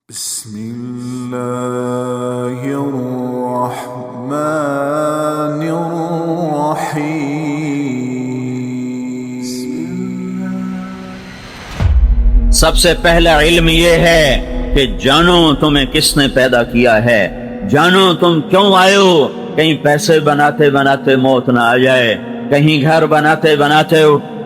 بسم اللہ الرحمن الرحیم۔ سب سے پہلا علم یہ ہے کہ جانو تمہیں کس نے پیدا کیا ہے، جانو تم کیوں آئے ہو۔ کہیں پیسے بناتے بناتے موت نہ آ جائے، کہیں گھر بناتے بناتے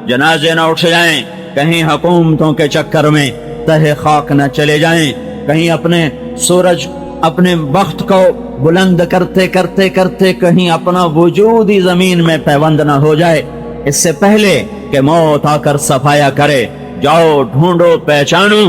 جنازے نہ اٹھ جائیں، کہیں حکومتوں کے چکر میں تہہ خاک نہ چلے جائیں، کہیں اپنے سورج اپنے وقت کو بلند کرتے کرتے کرتے کہیں اپنا وجود ہی زمین میں پیوند نہ ہو جائے۔ اس سے پہلے کہ موت آ کر صفایا کرے، جاؤ ڈھونڈو پہچانو۔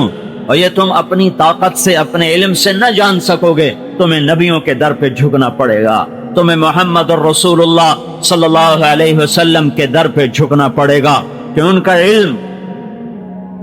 اور یہ تم اپنی طاقت سے اپنے علم سے نہ جان سکو گے، تمہیں نبیوں کے در پہ جھکنا پڑے گا، تمہیں محمد الرسول اللہ صلی اللہ علیہ وسلم کے در پہ جھکنا پڑے گا، کہ ان کا علم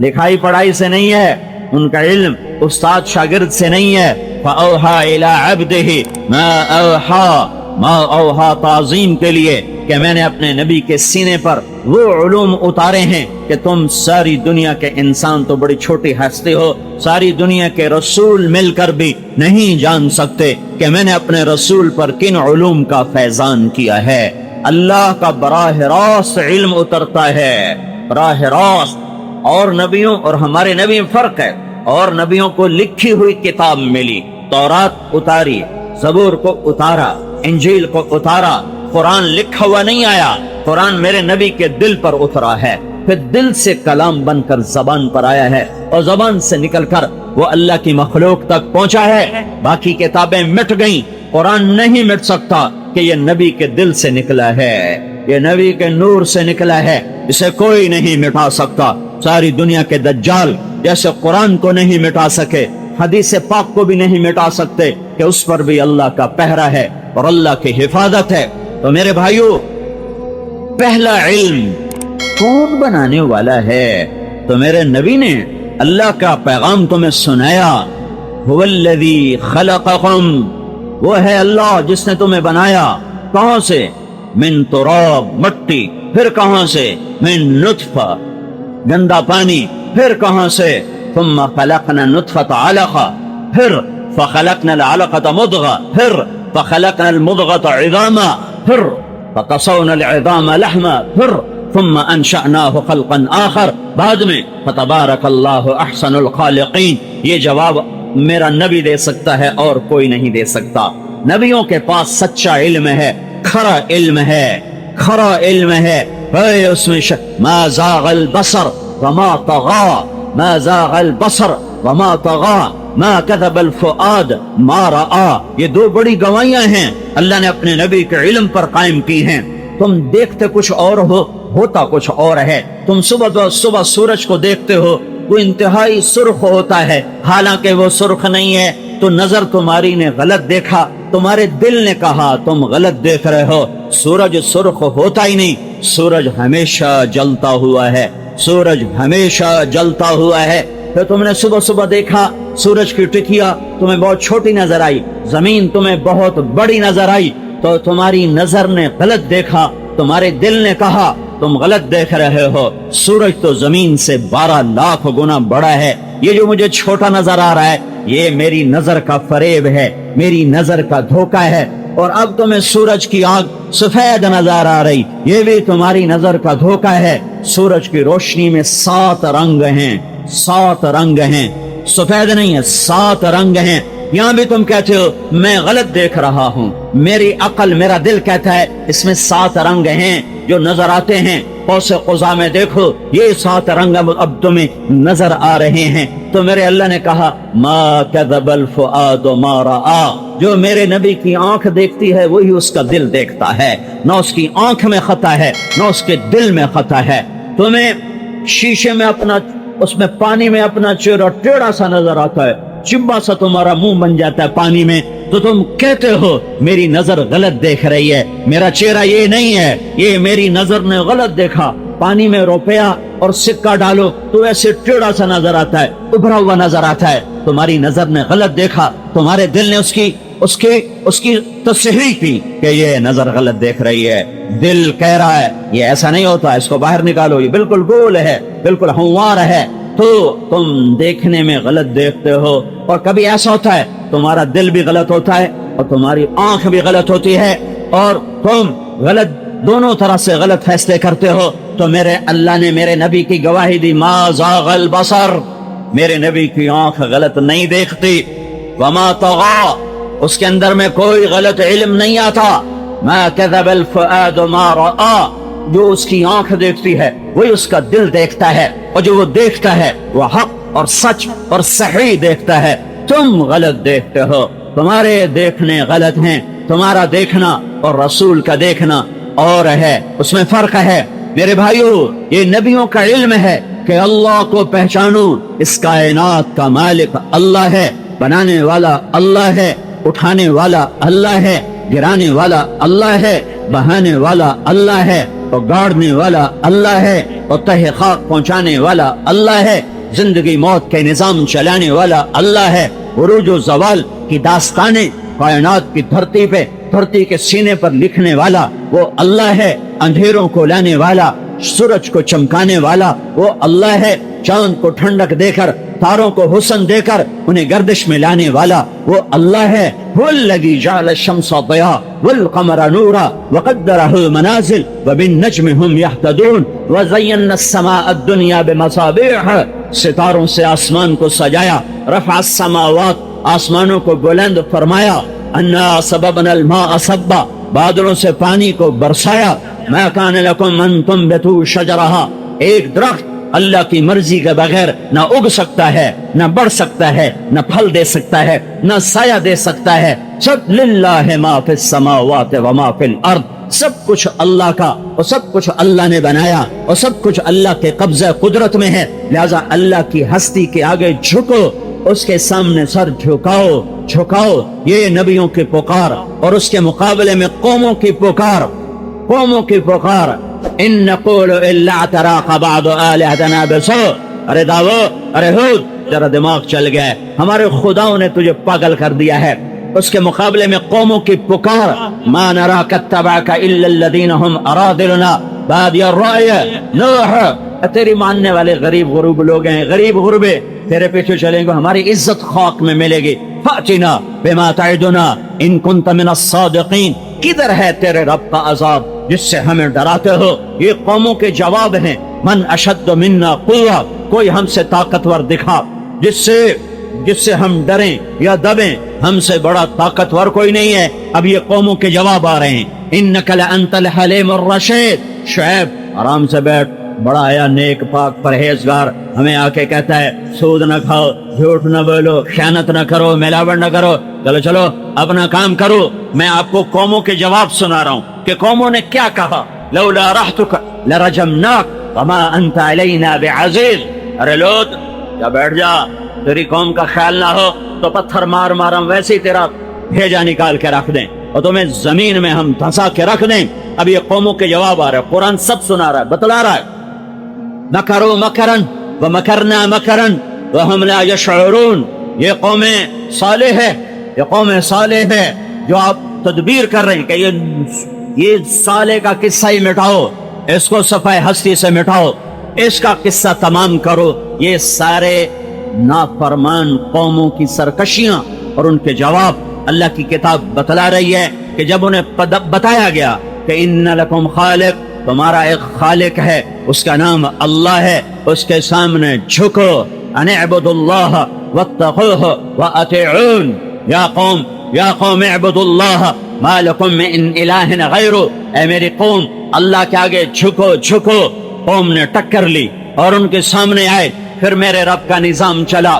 لکھائی پڑھائی سے نہیں ہے، ان کا علم استاد شاگرد سے نہیں ہے۔ فَأَوْحَا إِلَىٰ عَبْدِهِ مَا أَوْحَا، ما اوحا تعظیم کے لیے کہ میں نے اپنے نبی کے سینے پر وہ علوم اتارے ہیں کہ تم ساری دنیا کے انسان تو بڑی چھوٹی ہستی ہو، ساری دنیا کے رسول مل کر بھی نہیں جان سکتے کہ میں نے اپنے رسول پر کن علوم کا فیضان کیا ہے۔ اللہ کا براہ راست علم اترتا ہے، براہ راست۔ اور نبیوں اور ہمارے نبی فرق ہے، اور نبیوں کو لکھی ہوئی کتاب ملی، تورات اتاری، زبور کو اتارا، انجیل کو اتارا، قرآن لکھا ہوا نہیں آیا، قرآن میرے نبی کے دل پر اترا ہے، پھر دل سے کلام بن کر زبان پر آیا ہے، اور زبان سے نکل کر وہ اللہ کی مخلوق تک پہنچا ہے۔ باقی کتابیں مٹ گئیں، قرآن نہیں مٹ سکتا کہ یہ نبی کے دل سے نکلا ہے، یہ نبی کے نور سے نکلا ہے، اسے کوئی نہیں مٹا سکتا۔ ساری دنیا کے دجال جیسے قرآن کو نہیں مٹا سکے، حدیث پاک کو بھی نہیں مٹا سکتے، کہ اس پر بھی اللہ کا پہرا ہے اور اللہ کی حفاظت ہے۔ تو میرے بھائیو، پہلا علم کون بنانے والا ہے؟ تو میرے نبی نے اللہ کا پیغام تمہیں سنایا۔ هو الذی خلقکم، وہ ہے اللہ جس نے تمہیں بنایا۔ کہاں سے؟ من تراب، مٹی، پھر کہاں سے؟ من نطفہ، گندا پانی، پھر کہاں سے؟ ثم خلقنا النطفة علقة، پھر فخلقنا العلقة مضغة، پھر فخلقنا المضغة عظاما، پھر فقصونا العظام لحما، پھر ثم انشأناه خلقا آخر، بعد میں فتبارک اللہ احسن الخالقین۔ یہ جواب میرا نبی دے سکتا ہے اور کوئی نہیں دے سکتا۔ نبیوں کے پاس سچا علم ہے، کھرا علم ہے، کھرا علم ہے۔ اس میں ما زاغ البصر وما طغى، ما زاغ البصر وما طغى، ما كذب الفؤاد ما رأى۔ یہ دو بڑی گواہیاں ہیں اللہ نے اپنے نبی کے علم پر قائم کی ہیں۔ تم دیکھتے کچھ اور ہو، ہوتا کچھ اور ہے۔ تم صبح سورج کو دیکھتے ہو، وہ انتہائی سرخ ہوتا ہے، حالانکہ وہ سرخ نہیں ہے، تو نظر تمہاری نے غلط دیکھا، تمہارے دل نے کہا تم غلط دیکھ رہے ہو۔ سورج سرخ ہوتا ہی نہیں، سورج ہمیشہ جلتا ہوا ہے، سورج ہمیشہ جلتا ہوا ہے۔ پھر تم نے صبح دیکھا سورج کی ٹکیا تمہیں بہت چھوٹی نظر آئی، زمین تمہیں بہت بڑی نظر آئی، تو تمہاری نظر نے غلط دیکھا، تمہارے دل نے کہا تم غلط دیکھ رہے ہو۔ سورج تو زمین سے 12 لاکھ گنا بڑا ہے، یہ جو مجھے چھوٹا نظر آ رہا ہے یہ میری نظر کا فریب ہے، میری نظر کا دھوکہ ہے۔ اور اب تمہیں سورج کی آنکھ سفید نظر آ رہی، یہ بھی تمہاری نظر کا دھوکہ ہے۔ سورج کی روشنی میں 7 رنگ ہیں، 7 رنگ ہیں، سفید نہیں ہے، 7 رنگ ہیں۔ یہاں بھی تم کہتے ہو میں غلط دیکھ رہا ہوں، میری عقل میرا دل کہتا ہے اس میں 7 رنگ ہیں جو نظر آتے ہیں۔ قوس قزح میں دیکھو یہ 7 رنگ اب تمہیں نظر آ رہے ہیں۔ تو میرے اللہ نے کہا ما کذب الفؤاد ما رأى، جو میرے نبی کی آنکھ دیکھتی ہے وہی اس کا دل دیکھتا ہے، نہ اس کی آنکھ میں خطا ہے نہ اس کے دل میں خطا ہے۔ تمہیں شیشے میں اپنا، اس میں پانی میں اپنا چہرہ ٹیڑھا سا نظر آتا ہے، چبا سا تمہارا منہ بن جاتا ہے پانی میں، تو تم کہتے ہو میری نظر غلط دیکھ رہی ہے، میرا چہرہ یہ نہیں ہے، یہ میری نظر نے غلط دیکھا۔ پانی میں روپیہ اور سکہ ڈالو تو ایسے ٹیڑھا سا نظر آتا ہے، ابھرا ہوا نظر آتا ہے، تمہاری نظر نے غلط دیکھا، تمہارے دل نے اس کی تصحیح کی کہ یہ نظر غلط دیکھ رہی ہے۔ دل کہہ رہا ہے یہ ایسا نہیں ہوتا، اس کو باہر نکالو، یہ بالکل گول ہے، بالکل ہموار ہے۔ تم دیکھنے میں غلط دیکھتے ہو، اور کبھی ایسا ہوتا ہے تمہارا دل بھی غلط ہوتا ہے اور تمہاری آنکھ بھی غلط ہوتی ہے، اور تم غلط دونوں طرح سے غلط فیصلے کرتے ہو۔ تو میرے اللہ نے میرے نبی کی گواہی دی، ما زاغ البصر، میرے نبی کی آنکھ غلط نہیں دیکھتی، وما طغى، اس کے اندر میں کوئی غلط علم نہیں آتا، ما كذب الفؤاد ما رأى، جو اس کی آنکھ دیکھتی ہے وہی اس کا دل دیکھتا ہے، اور جو وہ دیکھتا ہے وہ حق اور سچ اور صحیح دیکھتا ہے۔ تم غلط دیکھتے ہو، تمہارے دیکھنے غلط ہیں، تمہارا دیکھنا اور رسول کا دیکھنا اور ہے، اس میں فرق ہے۔ میرے بھائیو، یہ نبیوں کا علم ہے کہ اللہ کو پہچانو، اس کائنات کا مالک اللہ ہے، بنانے والا اللہ ہے، اٹھانے والا اللہ ہے، گرانے والا اللہ ہے، بہانے والا اللہ ہے، اور گاڑنے والا اللہ ہے، اور تہ خاک پہنچانے والا اللہ ہے، زندگی موت کے نظام چلانے والا اللہ ہے، عروج و زوال کی داستانیں کائنات کی دھرتی پہ، دھرتی کے سینے پر لکھنے والا وہ اللہ ہے، اندھیروں کو لانے والا، سورج کو چمکانے والا وہ اللہ ہے، چاند کو ٹھنڈک دے کر، تاروں کو حسن دے کر انہیں گردش میں لانے والا وہ اللہ ہے۔ والذی جعل الشمس ضیاء والقمر نورا وقدره منازل وبالنجم هم يهتدون وزینا السماء الدنیا بمصابیح، ستاروں سے آسمان کو سجایا، رفع السماوات، آسمانوں کو بلند فرمایا، انا سببنا الماء صبا، بادلوں سے پانی کو برسایا، ما کان لکم ان تنبتوا شجرہا، ایک درخت اللہ کی مرضی کے بغیر نہ اگ سکتا ہے، نہ بڑھ سکتا ہے، نہ پھل دے سکتا ہے، نہ سایہ دے سکتا ہے، سب للہ ما فی السماوات وما فی الارض، سب کچھ اللہ کا اور سب کچھ اللہ نے بنایا اور سب کچھ اللہ کے قبضہ قدرت میں ہے، لہذا اللہ کی ہستی کے آگے جھکو، اس کے سامنے سر جھکاؤ جھکاؤ، یہ نبیوں کی پکار، اور اس کے مقابلے میں قوموں کی پکار، قوموں کی پکار، ان نقول الا اعتراق بعض آلهتنا بسوء، ارے داؤ، ارے ہود، ذرا دماغ چل گیا ہے، ہمارے خداؤں نے تجھے پاگل کر دیا ہے۔ اس کے مقابلے میں قوموں کی پکار، ما نراک اتبعک الا الذین هم اراذلنا بادی الرأی، نوح، تیری ماننے والے غریب غروب لوگ ہیں، غریب غربے تیرے پیچھے چلیں گے، ہماری عزت خاک میں ملے گی۔ فأتنا بما تعدنا ان کنت من الصادقین، کدھر ہے تیرے رب کا عذاب جس سے ہمیں ڈراتے ہو؟ یہ قوموں کے جواب ہیں، من اشد منا قوہ، کوئی ہم سے طاقتور دکھا جس سے ہم ڈریں یا دبیں، ہم سے بڑا طاقتور کوئی نہیں ہے۔ اب یہ قوموں کے جواب آ رہے ہیں، انک لانت الحلیم الرشید، شعیب آرام سے بیٹھ، بڑا آیا نیک پاک پرہیزگار، ہمیں آ کے کہتا ہے سود نہ کھاؤ، جھوٹ نہ بولو، خیانت نہ کرو، ملاوٹ نہ کرو، چلو چلو اپنا کام کرو۔ میں آپ کو قوموں کے جواب سنا رہا ہوں کہ قوموں نے کیا کہا، لولا رحتک لرجمناک وما انت علینا بعزیز، ارے لوط جا بیٹھ جا، تیری قوم کا خیال نہ ہو تو پتھر مار مار ہم ویسے ہی تیرا بھیجا نکال کے رکھ دیں اور تمہیں زمین میں ہم دھنسا کے رکھ دیں۔ اب یہ قوموں کے جواب آ رہے ہیں، قرآن سب سنا رہا ہے، بتلا رہا ہے، مکروا مکرا ومکرنا مکرا وہم لا یشعرون، یہ قوم صالح ہے، یہ قوم صالح ہے جو آپ تدبیر کر رہے ہیں کہ یہ صالح کا قصہ ہی مٹاؤ، اس کو صفحہ ہستی سے مٹاؤ، اس کا قصہ تمام کرو۔ یہ سارے نافرمان قوموں کی سرکشیاں اور ان کے جواب اللہ کی کتاب بتلا رہی ہے کہ جب انہیں بتایا گیا کہ ان لکم خالق، تمہارا ایک خالق ہے، اس کا نام اللہ ہے، اس کے سامنے جھکو، ان اعبدوا اللہ واتقوہ واطیعون، یا قوم اعبدوا اللہ ما لکم من الہ غیرہ، اے میری قوم اللہ کے آگے جھکو جھکو۔ قوم نے ٹکر لی اور ان کے سامنے آئے، پھر میرے رب کا نظام چلا۔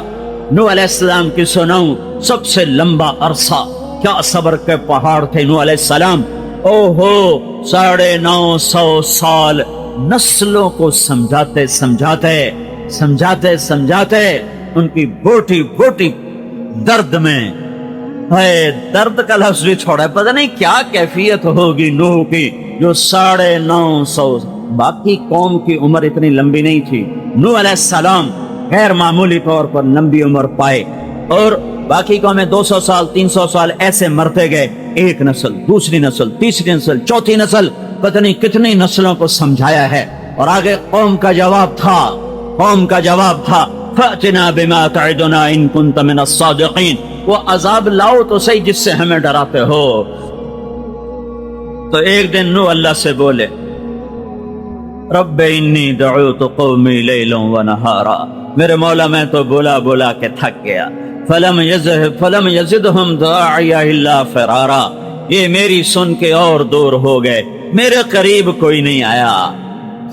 نوح علیہ السلام کی سناؤں، سب سے لمبا عرصہ، کیا صبر کے پہاڑ تھے نوح علیہ السلام، او ہو 950 سال نسلوں کو سمجھاتے سمجھاتے ان کی بوٹی بوٹی درد میں، درد کا لفظ بھی چھوڑا ہے، پتہ نہیں کیا کیفیت ہوگی نوح کی، جو 950، باقی قوم کی عمر اتنی لمبی نہیں تھی، نوح علیہ السلام غیر معمولی طور پر لمبی عمر پائے، اور باقی قومیں 200 سال 300 سال ایسے مرتے گئے، ایک نسل، دوسری نسل، تیسری نسل، چوتھی نسل، پتہ نہیں کتنی نسلوں کو سمجھایا ہے۔ اور آگے قوم کا جواب تھا، قوم کا جواب تھا فَأْتِنَا بِمَا تَعِدُنَا إِن كُنْتَ مِنَ الصَّادِقِينَ، وہ عذاب لاؤ تو صحیح جس سے ہمیں ڈراتے ہو۔ تو ایک دن نوح اللہ سے بولے رب انی دعوت قومی لیلا ونہارا، میرے مولا میں تو بولا بولا کے تھک گیا، فلم یزدہم دعائی الا فرارا، یہ میری سن کے اور دور ہو گئے، میرے قریب کوئی نہیں آیا۔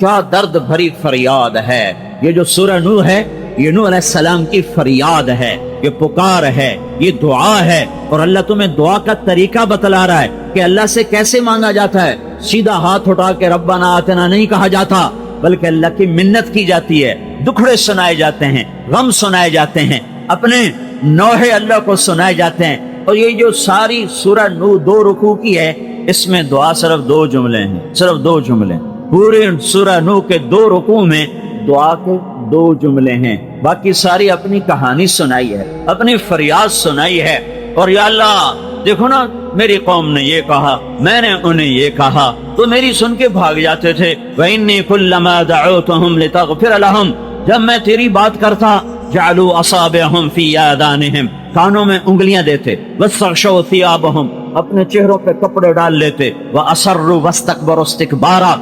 کیا درد بھری فریاد ہے یہ جو سورہ نوح ہے، یہ نوح علیہ السلام کی فریاد ہے، یہ پکار ہے، یہ دعا ہے، اور اللہ تمہیں دعا کا طریقہ بتلا رہا ہے کہ اللہ سے کیسے مانگا جاتا ہے۔ سیدھا ہاتھ اٹھا کے ربنا آتنا نہیں کہا جاتا، بلکہ اللہ کی منت کی جاتی ہے، دکھڑے سنائے جاتے ہیں، غم سنائے جاتے ہیں، اپنے نوحے اللہ کو سنائے جاتے ہیں۔ اور یہ جو ساری سورہ نوح 2 رکوع کی ہے، اس میں دعا صرف 2 جملے ہیں، صرف 2 جملے، پورے سورہ نوح کے 2 رکوع میں دعا کے 2 جملے ہیں، باقی ساری اپنی کہانی سنائی ہے، اپنی فریاد سنائی ہے۔ اور یا اللہ دیکھو نا، میری قوم نے یہ کہا، میں نے انہیں یہ کہا، تو میری سن کے بھاگ جاتے تھے۔ وَإِنِّي كُلَّمَا دَعَوْتُهُمْ لِتَغْفِرَ لَهُمْ، جب میں تیری بات کرتا جعلوا اصابعهم فی آذانہم، کانوں میں انگلیاں دیتے، واستغشوا ثیابہم، اپنے چہروں پہ کپڑے ڈال لیتے، وَأَصَرُّوا وَاسْتَكْبَرُوا اسْتِكْبَارًا،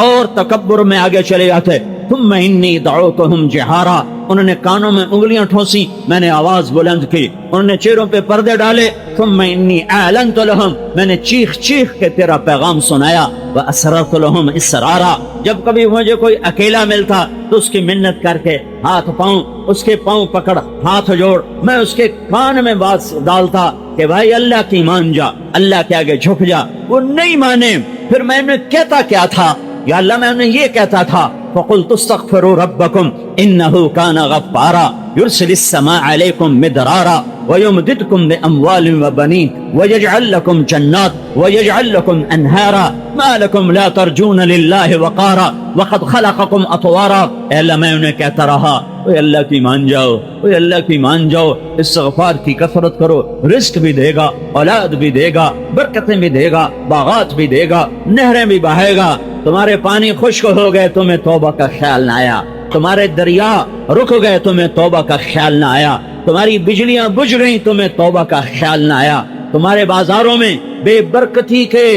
اور تکبر میں آگے چلے جاتے۔ ثم انی دعوتہم جہارا، انہوں نے کانوں میں انگلیاں ٹھونسی، میں نے آواز بلند کی، انہوں نے چہروں پہ پردے ڈالے۔ ثم انی اعلنت لہم، میں نے چیخ چیخ کے تیرا پیغام سنایا۔ واسررت لہم اسرارا، جب کبھی مجھے کوئی اکیلا ملتا تو اس کی منت کر کے ہاتھ پاؤں، اس کے پاؤں پکڑ، ہاتھ جوڑ، میں اس کے کان میں بات ڈالتا کہ بھائی اللہ کی مان جا، اللہ کے آگے جھک جا۔ وہ نہیں مانے، پھر میں نے کہتا کیا تھا، یا اللہ میں نے یہ کہتا تھا فَقُلْتُ اسْتَغْفِرُوا رَبَّكُمْ إِنَّهُ كَانَ غَفَّارًا يُرْسِلِ السَّمَاءَ عَلَيْكُمْ مِدْرَارًا وَيُمْدِدْكُمْ بِأَمْوَالٍ وَبَنِينَ وَيَجْعَلْ لَكُمْ جَنَّاتٍ وَيَجْعَلْ لَكُمْ أَنْهَارًا مَا لَكُمْ لَا تَرْجُونَ لِلَّهِ وَقَارًا وَقَدْ خَلَقَكُمْ أَطْوَارًا۔ اے اللہ میں انہیں کہتا رہا اوہ اللہ کی مان جاؤ، اوہ اللہ کی مان جاؤ، استغفار کی کثرت کرو، رزق بھی دے گا، اولاد بھی دے گا، برکتیں بھی دے گا، باغات بھی دے گا، نہریں بھی بہائے گا۔ تمہارے پانی خشک ہو گئے تمہیں توبہ کا خیال نہ آیا، تمہارے دریا رک گئے تمہیں توبہ کا خیال نہ آیا، تمہاری بجلیاں بجھ گئیں تمہیں توبہ کا خیال نہ آیا، تمہارے بازاروں میں بے برکتی کے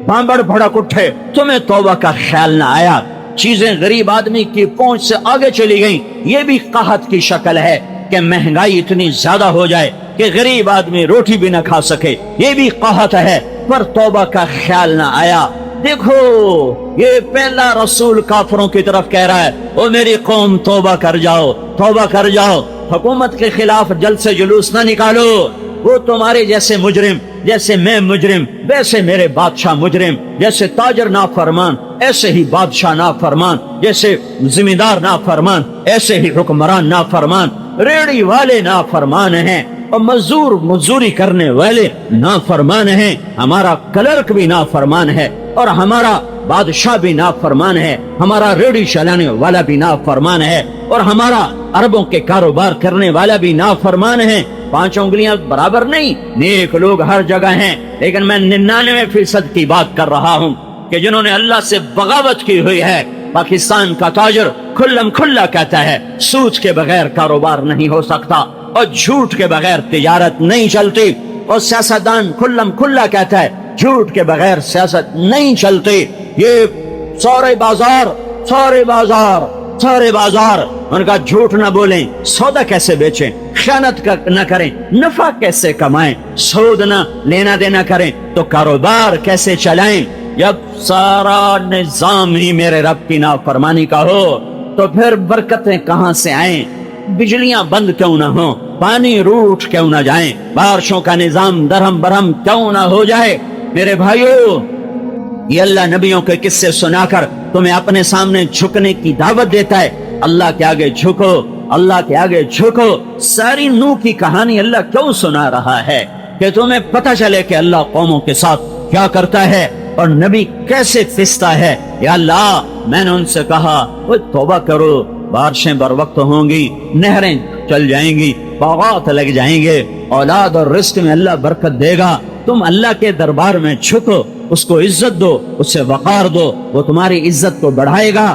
بامبڑ بھڑک اٹھے تمہیں توبہ کا خیال نہ آیا، چیزیں غریب آدمی کی پہنچ سے آگے چلی گئیں۔ یہ بھی قحط کی شکل ہے کہ مہنگائی اتنی زیادہ ہو جائے کہ غریب آدمی روٹی بھی نہ کھا سکے، یہ بھی قحط ہے، پر توبہ کا خیال نہ آیا۔ دیکھو یہ پہلا رسول کافروں کی طرف کہہ رہا ہے او میری قوم توبہ کر جاؤ، توبہ کر جاؤ، حکومت کے خلاف جلد سے جلوس نہ نکالو، وہ تمہارے جیسے مجرم، جیسے میں مجرم ویسے میرے بادشاہ مجرم، جیسے تاجر نافرمان ایسے ہی بادشاہ نافرمان، جیسے زمیندار نافرمان ایسے ہی حکمران نافرمان، ریڑھی والے نافرمان ہیں اور مزدوری کرنے والے نافرمان ہیں، ہمارا کلرک بھی نافرمان ہے اور ہمارا بادشاہ بھی نافرمان ہے، ہمارا ریڑھی چلانے والا بھی نافرمان ہے اور ہمارا اربوں کے کاروبار کرنے والا بھی نافرمان ہے۔ 5 انگلیاں برابر نہیں، نیک لوگ ہر جگہ ہیں، لیکن میں 99% کی بات کر رہا ہوں کہ جنہوں نے اللہ سے بغاوت کی ہوئی ہے۔ پاکستان کا تاجر کھلم کھلا کہتا ہے سود کے بغیر کاروبار نہیں ہو سکتا اور جھوٹ کے بغیر تجارت نہیں چلتی، اور سیاستدان کھلم کھلا کہتا ہے جھوٹ کے بغیر سیاست نہیں چلتی۔ یہ سارے بازار ان کا جھوٹ نہ بولیں، سودا کیسے بیچیں، خیانت نہ کریں، نفع کیسے کمائیں، سود نہ لینا دینا کریں تو کاروبار کیسے چلائیں۔ جب سارا نظام ہی میرے رب کی نافرمانی کا ہو تو پھر برکتیں کہاں سے آئیں؟ بجلیاں بند کیوں نہ ہوں، پانی روٹ کیوں نہ جائیں، بارشوں کا نظام درہم برہم کیوں نہ ہو جائے؟ میرے بھائیو، یہ اللہ نبیوں کے قصے سنا کر تمہیں اپنے سامنے جھکنے کی دعوت دیتا ہے۔ اللہ کے آگے جھکو، اللہ کے آگے جھکو۔ ساری نوح کی کہانی اللہ کیوں سنا رہا ہے؟ کہ تمہیں پتہ چلے کہ اللہ قوموں کے ساتھ کیا کرتا ہے اور نبی کیسے پستا ہے۔ یا اللہ میں نے ان سے کہا وہ توبہ کرو، بارشیں بر وقت ہوں گی، نہریں چل جائیں گی، باغات لگ جائیں گے، اولاد اور رزق میں اللہ برکت دے گا۔ تم اللہ کے دربار میں جھکو، اس کو عزت دو، اسے وقار دو، وہ تمہاری عزت کو بڑھائے گا۔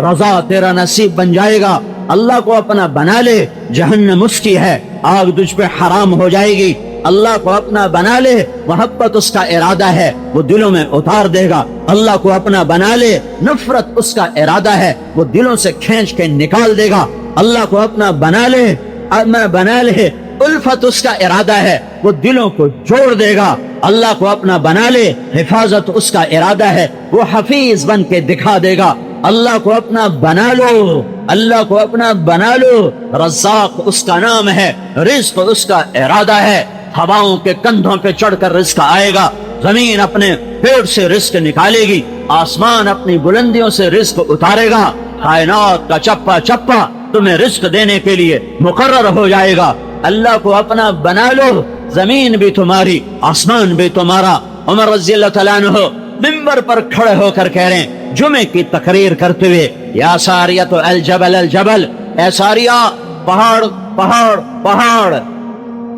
رضا تیرا نصیب بن جائے گا. اللہ کو اپنا بنا لے, جہنم اس کی ہے, آگ تجھ پہ حرام ہو جائے گی. اللہ کو اپنا بنا لے, محبت اس کا ارادہ ہے, وہ دلوں میں اتار دے گا. اللہ کو اپنا بنا لے, نفرت اس کا ارادہ ہے, وہ دلوں سے کھینچ کے نکال دے گا. اللہ کو اپنا بنا لے, الفت اس کا ارادہ ہے, وہ دلوں کو جوڑ دے گا. اللہ کو اپنا بنا لے, حفاظت اس کا ارادہ ہے, وہ حفیظ بن کے دکھا دے گا. اللہ کو اپنا بنا لو, اللہ کو اپنا بنا لو, رزاق اس کا نام ہے, رزق اس کا ارادہ ہے. ہواؤں کے کندھوں پہ چڑھ کر رزق آئے گا, زمین اپنے پیٹ سے رزق نکالے گی, آسمان اپنی بلندیوں سے رزق اتارے گا. کائنات کا چپا چپا تمہیں رزق دینے کے لیے مقرر ہو جائے گا. اللہ کو اپنا بنا لو, زمین بھی تمہاری, آسمان بھی تمہارا. عمر رضی اللہ تعالیٰ عنہ منبر پر کھڑے ہو کر کہہ رہے ہیں, جمعے کی تقریر کرتے ہوئے, یا ساریۃ الجبل الجبل, اے ساریہ پہاڑ پہاڑ پہاڑ.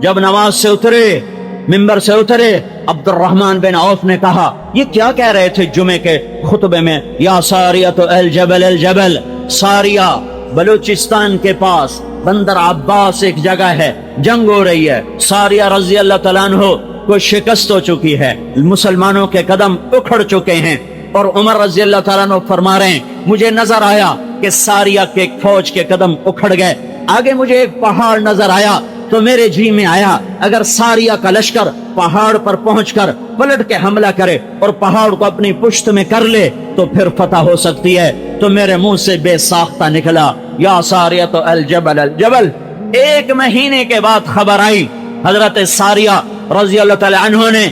جب نماز سے اترے, منبر سے اترے, عبد الرحمن بن عوف نے کہا, یہ کیا کہہ رہے تھے جمعے کے خطبے میں, یا ساریۃ الجبل الجبل. ساریہ بلوچستان کے پاس بندر عباس ایک جگہ ہے, جنگ ہو رہی ہے. ساریہ رضی اللہ تعالیٰ عنہ کو شکست ہو چکی ہے, مسلمانوں کے قدم اکھڑ چکے ہیں. اور عمر رضی اللہ تعالیٰ عنہ فرما رہے ہیں, مجھے نظر آیا کہ ساریہ کے فوج کے قدم اکھڑ گئے. آگے مجھے ایک پہاڑ نظر آیا تو میرے جی میں آیا, اگر ساریہ کا لشکر پہاڑ پر پہنچ کر پلٹ کے حملہ کرے اور پہاڑ کو اپنی پشت میں کر لے تو پھر فتح ہو سکتی ہے. تو میرے منہ سے بے ساختہ نکلا, یا ساریۃ الجبل الجبل. ایک مہینے کے بعد خبر آئی, حضرت ساریہ رضی اللہ تعالی عنہ نے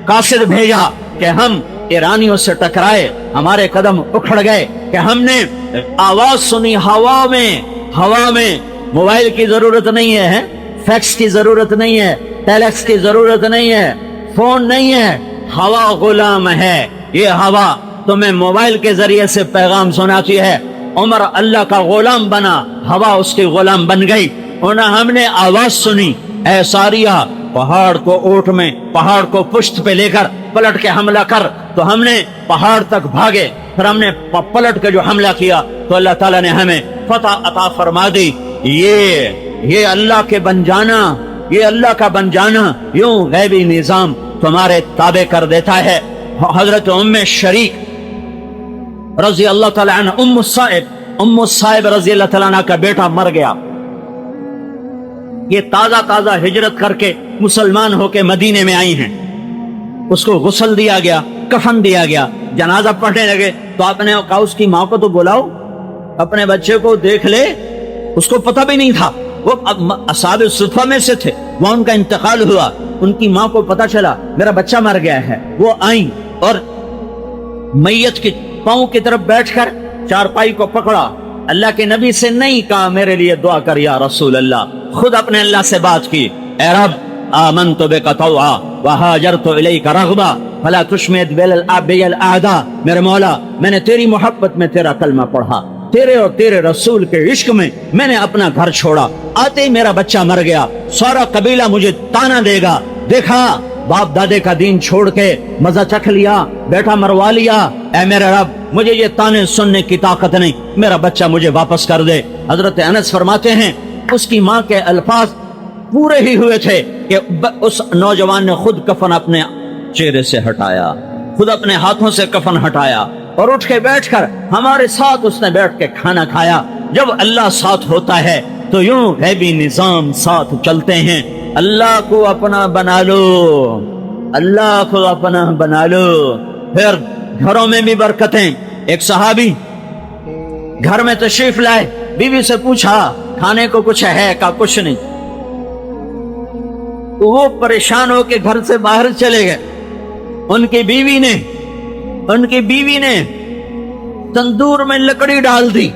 قاصد بھیجا کہ ہم ایرانیوں سے ٹکرائے, ہمارے قدم اکھڑ گئے, کہ ہم نے آواز سنی ہوا میں. موبائل کی ضرورت نہیں ہے, فیکس کی ضرورت نہیں ہے, ٹیلیکس کی ضرورت نہیں ہے, فون نہیں ہے, ہوا غلام ہے. یہ ہوا تمہیں موبائل کے ذریعے سے پیغام سناتی ہے. عمر اللہ کا غلام بنا, ہوا اس کی غلام بن گئی. ہم نے آواز سنی, اے ساریہ پہاڑ کو اونٹ میں, پہاڑ کو پشت پہ لے کر پلٹ کے حملہ کر. تو ہم نے پہاڑ تک بھاگے, پھر ہم نے پلٹ کے جو حملہ کیا تو اللہ تعالیٰ نے ہمیں فتح عطا فرما دی. یہ اللہ کے بن جانا, یہ اللہ کا بن جانا یوں غیبی نظام تمہارے تابع کر دیتا ہے. حضرت ام شریک رضی اللہ تعالیٰ عنہ, ام الصائب رضی اللہ تعالیٰ عنہ کا بیٹا مر گیا. یہ تازہ ہجرت کر کے مسلمان ہو کے مدینے میں آئی ہیں. اس کو غسل دیا گیا, کفن دیا گیا, جنازہ پڑھنے لگے تو آپ نے کہا اس کی ماں کو تو بلاؤ, اپنے بچے کو دیکھ لے. اس کو پتہ بھی نہیں تھا, وہ اصحاب صفہ میں سے تھے, وہاں ان کا انتقال ہوا. ان کی ماں کو پتہ چلا میرا بچہ مر گیا ہے. وہ آئیں اور میت کے پاؤں کی طرف بیٹھ کر چارپائی کو پکڑا. اللہ کے نبی سے نہیں کہا میرے لیے دعا کر یا رسول اللہ, خود اپنے اللہ سے بات کی, اے رب آمنت بک طوعا وہاجرت الیک رغبا فلا تشمت بی الاعداء. میرے مولا, میں نے تیری محبت میں تیرا کلمہ پڑھا, تیرے اور تیرے رسول کے عشق میں نے اپنا گھر چھوڑا, آتے ہی میرا بچہ مر گیا, سارا قبیلہ مجھے تانا دے گا. دیکھا باپ دادے کا دین چھوڑ کے مزہ چکھ لیا, بیٹا مروا لیا. اے میرے رب, مجھے یہ تانے سننے کی طاقت نہیں, میرا بچہ مجھے واپس کر دے. حضرت انس فرماتے ہیں اس کی ماں کے الفاظ پورے ہی ہوئے تھے کہ اس نوجوان نے خود کفن اپنے چہرے سے ہٹایا, خود اپنے ہاتھوں سے کفن ہٹایا اور اٹھ کے بیٹھ کر ہمارے ساتھ اس نے بیٹھ کے کھانا کھایا. جب اللہ ساتھ ہوتا ہے تو یوں غیبی نظام ساتھ چلتے ہیں. اللہ کو اپنا بنا لو, اللہ کو اپنا بنا لو, پھر گھروں میں بھی برکتیں. ایک صحابی گھر میں تشریف لائے, بیوی سے پوچھا کھانے کو کچھ ہے, کا کچھ نہیں. وہ پریشان ہو کے گھر سے باہر چلے گئے. ان کی بیوی نے تندور میں لکڑی ڈال دی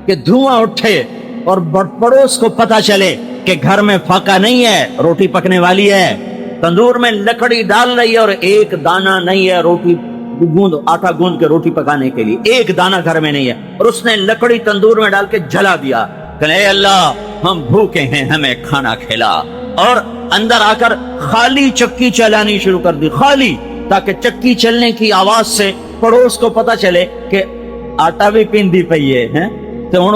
کہ دھواں اٹھے اور پڑوس کو پتا چلے کہ گھر میں فاقہ نہیں ہے, روٹی پکنے والی ہے. تندور میں لکڑی ڈال رہی ہے اور ایک دانہ نہیں ہے روٹی آٹا گوند کے روٹی پکانے کے لیے, ایک دانہ گھر میں نہیں ہے. اور اس نے لکڑی تندور میں ڈال کے جلا دیا کہ اے اللہ ہم بھوکے ہیں, ہمیں کھانا کھلا. اور اندر آ کر خالی چکی چلانی شروع کر دی, خالی, تاکہ چکی چلنے کی آواز سے پڑوس کو پتا چلے کہ ਆਟਾ ਵੀ ਪੀਂਦੀ ਪਈ ਹੈ ਤੇ ਹੁਣ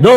2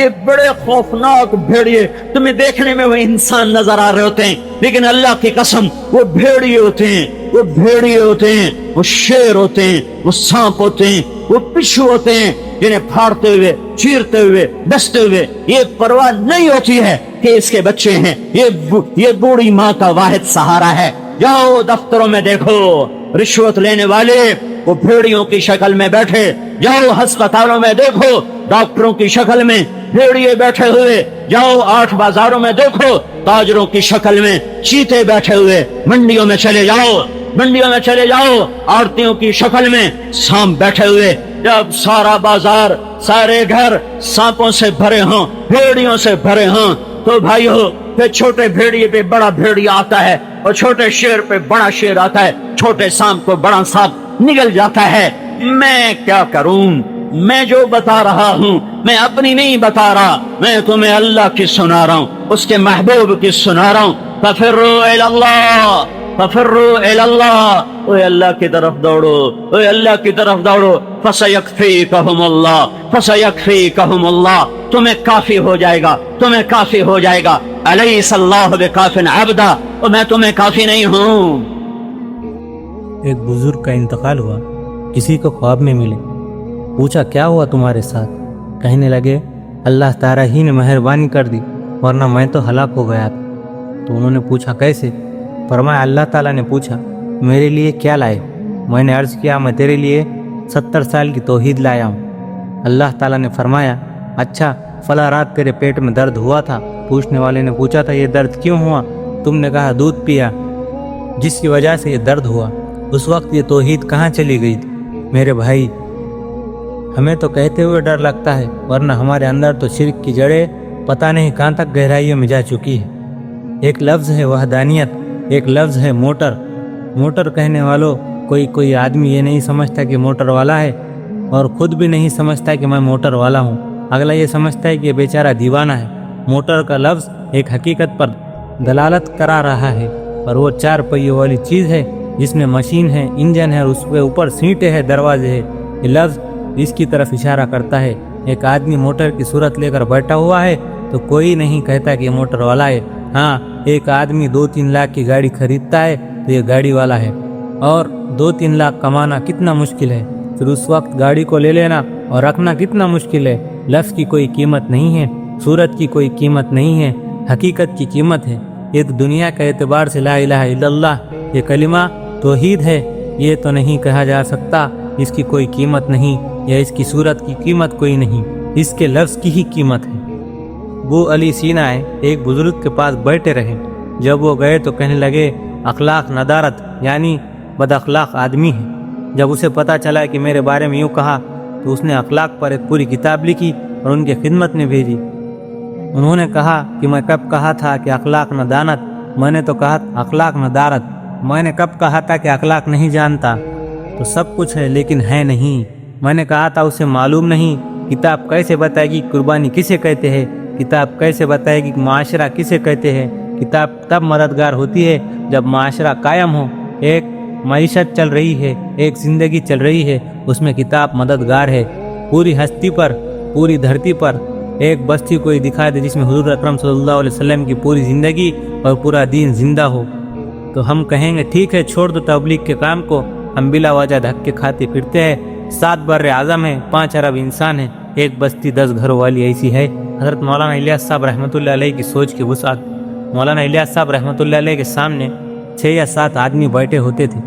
یہ بڑے خوفناک بھیڑیے تمہیں دیکھنے میں وہ انسان نظر آ رہے ہوتے ہیں، لیکن اللہ کی قسم وہ بھیڑیے ہوتے ہیں، وہ بھیڑیے ہوتے ہیں، وہ شیر ہوتے ہیں، وہ سانپ ہوتے ہیں، وہ پشو ہوتے ہیں جنہیں پھاڑتے ہوئے، چیرتے ہوئے، ڈستے ہوئے یہ پرواہ نہیں ہوتی ہے کہ اس کے بچے ہیں، یہ بوڑھی ماں کا واحد سہارا ہے۔ جاؤ دفتروں میں دیکھو رشوت لینے والے وہ بھیڑیوں کی شکل میں بیٹھے، جاؤ ہسپتالوں میں دیکھو ڈاکٹروں کی شکل میں بھیڑیے بیٹھے ہوئے، جاؤ 8 بازاروں میں دیکھو تاجروں کی شکل میں چیتے بیٹھے ہوئے، منڈیوں میں چلے جاؤ آڑتیوں کی شکل میں سانپ بیٹھے ہوئے۔ جب سارا بازار، سارے گھر سانپوں سے بھرے ہوں، بھیڑیوں سے بھرے ہوں، تو بھائیو پھر چھوٹے بھیڑیے پہ بڑا بھیڑیا آتا ہے اور چھوٹے شیر پہ بڑا شیر آتا ہے، چھوٹے سانپ کو بڑا سانپ نگل جاتا ہے۔ میں کیا کروں؟ میں جو بتا رہا ہوں میں اپنی نہیں بتا رہا، میں تمہیں اللہ کی سنا رہا ہوں، اس کے محبوب کی سنا رہا ہوں۔ ففروا الی اللہ، ففروا الی اللہ، اے اللہ کی طرف دوڑو، اے اللہ کی طرف دوڑو۔ فسیکفیکہم اللہ، فسیکفیکہم اللہ، تمہیں کافی ہو جائے گا، تمہیں کافی ہو جائے گا۔ الیس اللہ بکاف عبدا، اور میں تمہیں کافی نہیں ہوں۔ ایک بزرگ کا انتقال ہوا، کسی کو خواب میں ملے، پوچھا کیا ہوا تمہارے ساتھ؟ کہنے لگے اللہ تعالیٰ ہی نے مہربانی کر دی ورنہ میں تو ہلاک ہو گیا تھا۔ تو انہوں نے پوچھا کیسے؟ فرمایا اللہ تعالیٰ نے پوچھا میرے لیے کیا لائے؟ میں نے عرض کیا میں تیرے لیے 70 سال کی توحید لایا ہوں۔ اللہ تعالیٰ نے فرمایا اچھا فلاں رات تیرے پیٹ میں درد ہوا تھا؟ پوچھنے والے نے پوچھا تھا یہ درد کیوں ہوا؟ تم نے کہا دودھ پیا جس کی وجہ سے یہ درد ہوا۔ اس وقت یہ توحید کہاں چلی گئی تھی؟ میرے بھائی ہمیں تو کہتے ہوئے ڈر لگتا ہے ورنہ ہمارے اندر تو شرک کی جڑیں پتہ نہیں کہاں تک گہرائیوں میں جا چکی ہے۔ ایک لفظ ہے وحدانیت، ایک لفظ ہے موٹر۔ موٹر کہنے والوں کوئی آدمی یہ نہیں سمجھتا کہ موٹر والا ہے اور خود بھی نہیں سمجھتا کہ میں موٹر والا ہوں، اگلا یہ سمجھتا ہے کہ یہ بیچارہ دیوانہ ہے۔ موٹر کا لفظ ایک حقیقت پر دلالت کرا رہا ہے اور وہ 4 پہیوں والی چیز ہے جس میں مشین ہے، انجن ہے اور اس کے اوپر سیٹیں ہے، دروازے ہے۔ یہ لفظ اس کی طرف اشارہ کرتا ہے۔ ایک آدمی موٹر کی صورت لے کر بیٹھا ہوا ہے تو کوئی نہیں کہتا کہ یہ موٹر والا ہے۔ ہاں ایک آدمی 2-3 لاکھ کی گاڑی خریدتا ہے تو یہ گاڑی والا ہے، اور 2-3 لاکھ کمانا کتنا مشکل ہے، پھر اس وقت گاڑی کو لے لینا اور رکھنا کتنا مشکل ہے۔ لفظ کی کوئی قیمت نہیں ہے، صورت کی کوئی قیمت نہیں ہے، حقیقت کی قیمت ہے۔ یہ تو دنیا کے اعتبار سے لا الہ الا اللہ یہ کلمہ توحید ہے، یہ تو نہیں کہا جا سکتا اس کی کوئی قیمت نہیں یا اس کی صورت کی قیمت کوئی نہیں، اس کے لفظ کی ہی قیمت ہے۔ وہ علی سینا ہے، ایک بزرگ کے پاس بیٹھے رہے، جب وہ گئے تو کہنے لگے اخلاق ندارت یعنی بد اخلاق آدمی ہے۔ جب اسے پتہ چلا کہ میرے بارے میں یوں کہا تو اس نے اخلاق پر ایک پوری کتاب لکھی اور ان کے خدمت میں بھیجی۔ انہوں نے کہا کہ میں کب کہا تھا کہ اخلاق ندانت؟ میں نے تو کہا اخلاق ندارت۔ میں نے کب کہا تھا کہ اخلاق نہیں جانتا؟ تو سب کچھ ہے لیکن ہے نہیں۔ میں نے کہا تھا اسے معلوم نہیں۔ کتاب کیسے بتائے گی قربانی کسے کہتے ہیں؟ کتاب کیسے بتائے گی معاشرہ کسے کہتے ہیں؟ کتاب تب مددگار ہوتی ہے جب معاشرہ قائم ہو، ایک معیشت چل رہی ہے، ایک زندگی چل رہی ہے، اس میں کتاب مددگار ہے۔ پوری ہستی پر، پوری دھرتی پر ایک بستی کوئی دکھا دے جس میں حضور اکرم صلی اللہ علیہ وسلم کی پوری زندگی اور پورا دین زندہ ہو، تو ہم کہیں گے ٹھیک ہے چھوڑ دو تبلیغ کے کام کو، ہم بلا وجہ دھکے کھاتے پھرتے ہیں۔ 7 بر اعظم ہیں، 5 ارب انسان ہیں، ایک بستی 10 گھروں والی ایسی ہے۔ حضرت مولانا الیاس صاحب رحمۃ اللہ علیہ کی سوچ کی وسعت۔ مولانا الیاس صاحب رحمۃ اللہ علیہ کے سامنے 6 یا 7 آدمی بیٹھے ہوتے تھے،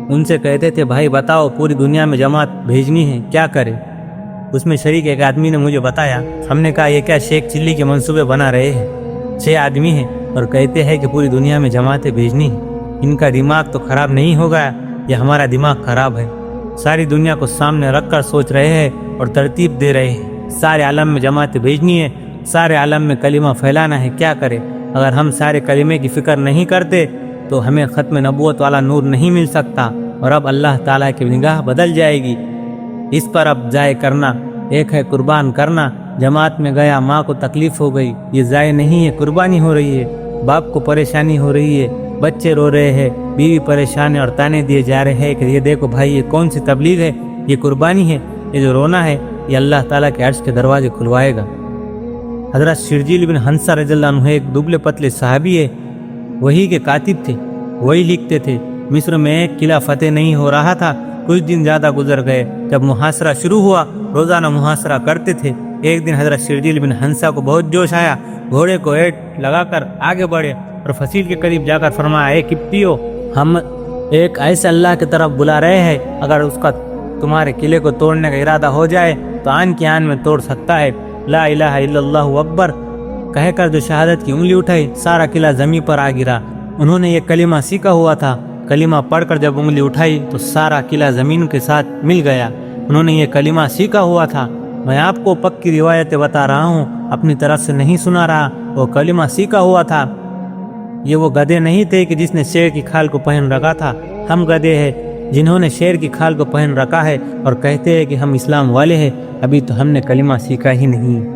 ان سے کہتے تھے بھائی بتاؤ پوری دنیا میں جماعت بھیجنی ہے، کیا کرے؟ اس میں شریک ایک آدمی نے مجھے بتایا، ہم نے کہا یہ کیا شیخ چلی کے منصوبے بنا رہے ہیں؟ 6 آدمی ہیں اور کہتے ہیں کہ پوری دنیا میں جماعتیں بھیجنی ہیں، ان کا دماغ تو خراب نہیں ہوگا یا ہمارا دماغ خراب ہے؟ ساری دنیا کو سامنے رکھ کر سوچ رہے ہیں اور ترتیب دے رہے ہیں، سارے عالم میں جماعتیں بھیجنی ہے، سارے عالم میں کلمہ پھیلانا ہے، کیا کرے؟ اگر ہم سارے کلمے کی فکر نہیں کرتے تو ہمیں ختم نبوت والا نور نہیں مل سکتا، اور اب اللہ تعالیٰ کی نگاہ بدل جائے گی۔ اس پر اب ضائع کرنا، ایک ہے قربان کرنا۔ جماعت میں گیا، ماں کو تکلیف ہو گئی، یہ ضائع نہیں ہے، قربانی ہو رہی ہے۔ باپ کو پریشانی ہو رہی ہے، بچے رو رہے ہیں، بیوی پریشان ہے اور تانے دیے جا رہے ہیں کہ یہ دیکھو بھائی یہ کون سی تبلیغ ہے، یہ قربانی ہے، یہ جو رونا ہے یہ اللہ تعالیٰ کے عرش کے دروازے کھلوائے گا۔ حضرت شرجیل بن حنسہ رضی اللہ عنہ ایک دبلے پتلے صحابی ہے، وہی کے کاتب تھے، وہی لکھتے تھے۔ مصر میں ایک قلعہ فتح نہیں ہو رہا تھا، کچھ دن زیادہ گزر گئے، جب محاصرہ شروع ہوا روزانہ محاصرہ کرتے تھے۔ ایک دن حضرت شرجیل بن حنسہ کو بہت جوش آیا، گھوڑے کو ایٹ لگا کر آگے بڑھے اور فصیل کے قریب جا کر فرمایا، اے قبطیو، ہم ایک ایسے اللہ کی طرف بلا رہے ہیں، اگر اس کا تمہارے قلعے کو توڑنے کا ارادہ ہو جائے تو آن کی آن میں توڑ سکتا ہے۔ لا الہ الا اللہ اکبر کہہ کر جو شہادت کی انگلی اٹھائی، سارا قلعہ زمین پر آ گرا۔ انہوں نے یہ کلمہ سیکھا ہوا تھا، کلمہ پڑھ کر جب انگلی اٹھائی تو سارا قلعہ زمین کے ساتھ مل گیا۔ انہوں نے یہ کلمہ سیکھا ہوا تھا، میں آپ کو پکی روایتیں بتا رہا ہوں، اپنی طرف سے نہیں سنا رہا، وہ کلمہ سیکھا ہوا تھا۔ یہ وہ گدھے نہیں تھے کہ جس نے شیر کی کھال کو پہن رکھا تھا، ہم گدھے ہیں جنہوں نے شیر کی کھال کو پہن رکھا ہے اور کہتے ہیں کہ ہم اسلام والے ہیں، ابھی تو ہم نے کلمہ سیکھا ہی نہیں۔